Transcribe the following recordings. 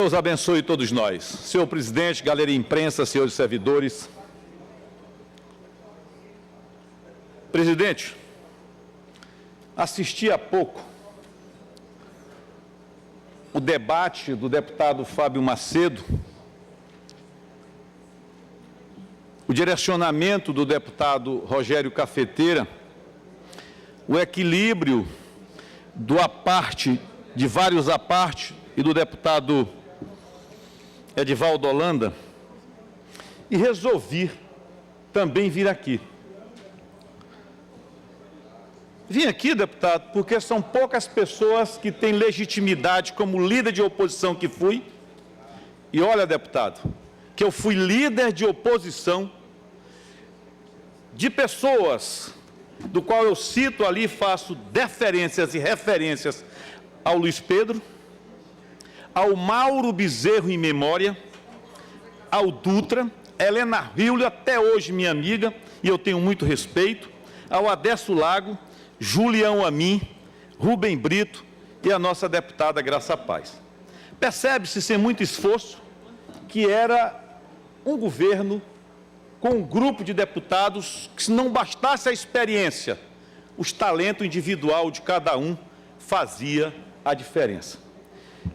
Deus abençoe todos nós. Senhor presidente, galeria imprensa, senhores servidores. Presidente, assisti há pouco o debate do deputado Fábio Macedo, o direcionamento do deputado Rogério Cafeteira, o equilíbrio do aparte, de vários apartes, e do deputado Edivaldo Holanda, e resolvi também vir aqui. Vim aqui, deputado, porque são poucas pessoas que têm legitimidade como líder de oposição que fui. E olha, deputado, que eu fui líder de oposição de pessoas, do qual eu cito ali, faço deferências e referências ao Luiz Pedro, ao Mauro Bezerro em memória, ao Dutra, Helena Rilho, até hoje minha amiga, e eu tenho muito respeito, ao Adesso Lago, Julião Amin, Rubem Brito e a nossa deputada Graça Paz. Percebe-se, sem muito esforço, que era um governo com um grupo de deputados que, se não bastasse a experiência, o talento individual de cada um fazia a diferença.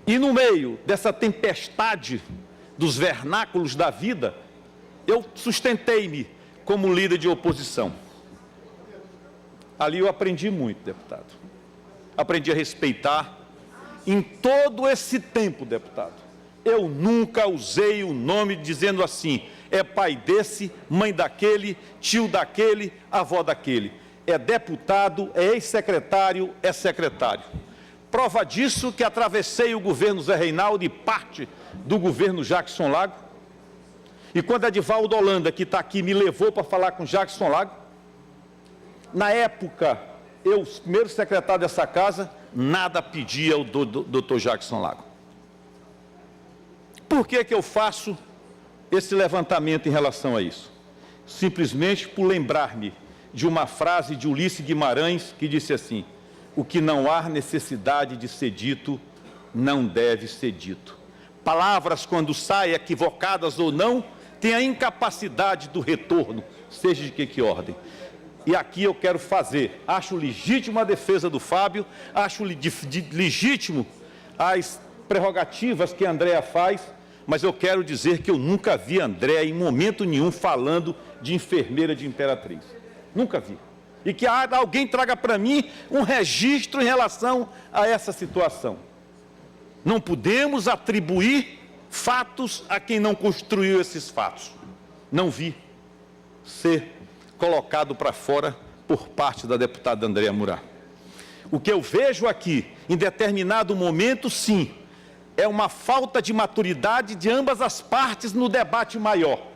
E no meio dessa tempestade dos vernáculos da vida, eu sustentei-me como líder de oposição. Ali eu aprendi muito, deputado. Aprendi a respeitar. Em todo esse tempo, deputado, eu nunca usei o nome dizendo assim, é pai desse, mãe daquele, tio daquele, avó daquele. É deputado, é ex-secretário, é secretário. Prova disso que atravessei o governo Zé Reinaldo e parte do governo Jackson Lago. E quando Edivaldo Holanda, que está aqui, me levou para falar com Jackson Lago, na época, eu, primeiro secretário dessa casa, nada pedia ao doutor Jackson Lago. Por que eu faço esse levantamento em relação a isso? Simplesmente por lembrar-me de uma frase de Ulisses Guimarães que disse assim: o que não há necessidade de ser dito, não deve ser dito. Palavras, quando saem, equivocadas ou não, têm a incapacidade do retorno, seja de que ordem. E aqui eu quero fazer, acho legítima a defesa do Fábio, acho legítimo as prerrogativas que a Andréa faz, mas eu quero dizer que eu nunca vi a Andréa em momento nenhum falando de enfermeira de Imperatriz. Nunca vi. E que alguém traga para mim um registro em relação a essa situação. Não podemos atribuir fatos a quem não construiu esses fatos. Não vi ser colocado para fora por parte da deputada Andréa Murat. O que eu vejo aqui, em determinado momento, sim, é uma falta de maturidade de ambas as partes no debate maior,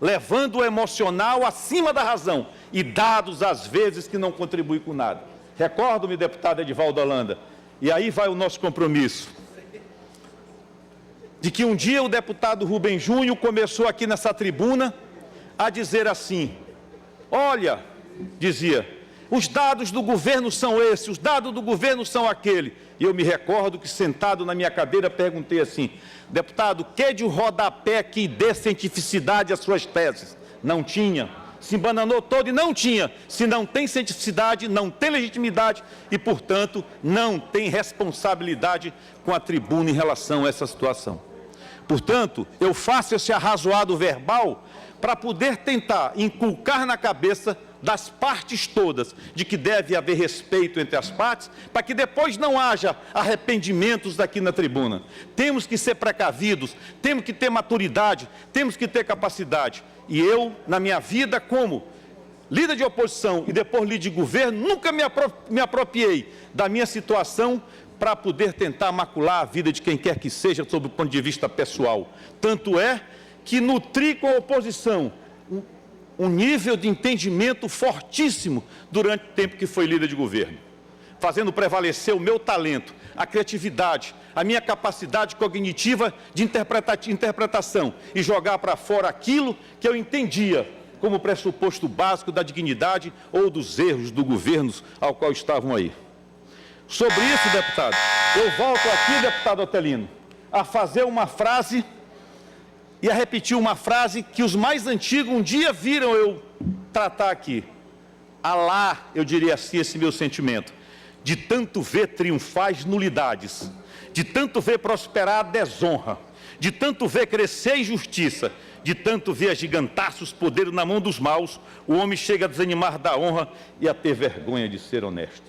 levando o emocional acima da razão e dados, às vezes, que não contribuem com nada. Recordo-me, deputado Edivaldo Holanda, e aí vai o nosso compromisso, de que um dia o deputado Rubem Júnior começou aqui nessa tribuna a dizer assim, olha, dizia, os dados do governo são esses, os dados do governo são aquele. E eu me recordo que, sentado na minha cadeira, perguntei assim, deputado, que de rodapé que dê cientificidade às suas teses? Não tinha. Se embananou todo e não tinha. Se não tem cientificidade, não tem legitimidade e, portanto, não tem responsabilidade com a tribuna em relação a essa situação. Portanto, eu faço esse arrazoado verbal para poder tentar inculcar na cabeça das partes todas, de que deve haver respeito entre as partes, para que depois não haja arrependimentos daqui na tribuna. Temos que ser precavidos, temos que ter maturidade, temos que ter capacidade. E eu, na minha vida, como líder de oposição e depois líder de governo, nunca me apropriei da minha situação para poder tentar macular a vida de quem quer que seja, sob o ponto de vista pessoal. Tanto é que nutri com a oposição um nível de entendimento fortíssimo durante o tempo que foi líder de governo, fazendo prevalecer o meu talento, a criatividade, a minha capacidade cognitiva de interpretação e jogar para fora aquilo que eu entendia como pressuposto básico da dignidade ou dos erros do governo ao qual estavam aí. Sobre isso, deputado, eu volto aqui, deputado Otelino, a fazer uma frase e a repetir uma frase que os mais antigos um dia viram eu tratar aqui. Alá, eu diria assim, esse meu sentimento, de tanto ver triunfar as nulidades, de tanto ver prosperar a desonra, de tanto ver crescer a injustiça, de tanto ver agigantar-se os poderes na mão dos maus, o homem chega a desanimar da honra e a ter vergonha de ser honesto.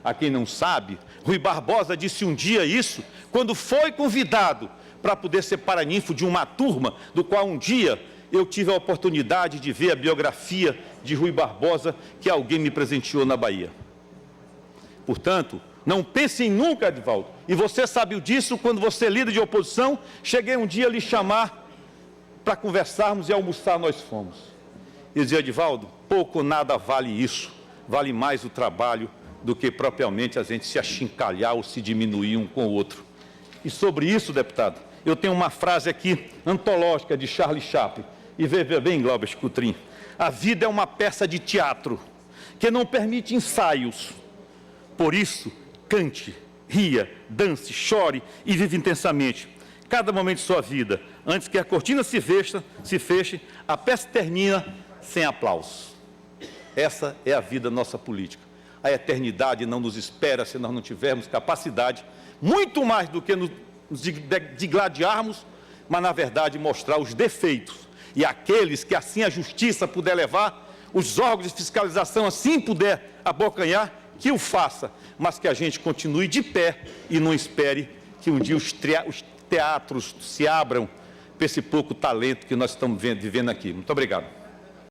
A quem não sabe, Rui Barbosa disse um dia isso, quando foi convidado para poder ser paraninfo de uma turma, do qual um dia eu tive a oportunidade de ver a biografia de Rui Barbosa, que alguém me presenteou na Bahia. Portanto, não pensem nunca, Edivaldo, e você sabe disso quando você é líder de oposição, cheguei um dia a lhe chamar para conversarmos e almoçar nós fomos. E dizia, Edivaldo, pouco ou nada vale isso, vale mais o trabalho do que propriamente a gente se achincalhar ou se diminuir um com o outro. E sobre isso, deputado, eu tenho uma frase aqui antológica de Charlie Chaplin, e veja bem, Glauber Coutrin, a vida é uma peça de teatro que não permite ensaios, por isso, cante, ria, dance, chore e vive intensamente cada momento de sua vida, antes que a cortina se feche, a peça termina sem aplausos. Essa é a vida nossa política. A eternidade não nos espera se nós não tivermos capacidade, muito mais do que nos digladiarmos, mas, na verdade, mostrar os defeitos. E aqueles que assim a justiça puder levar, os órgãos de fiscalização assim puder abocanhar, que o faça, mas que a gente continue de pé e não espere que um dia os teatros se abram para esse pouco talento que nós estamos vivendo aqui. Muito obrigado.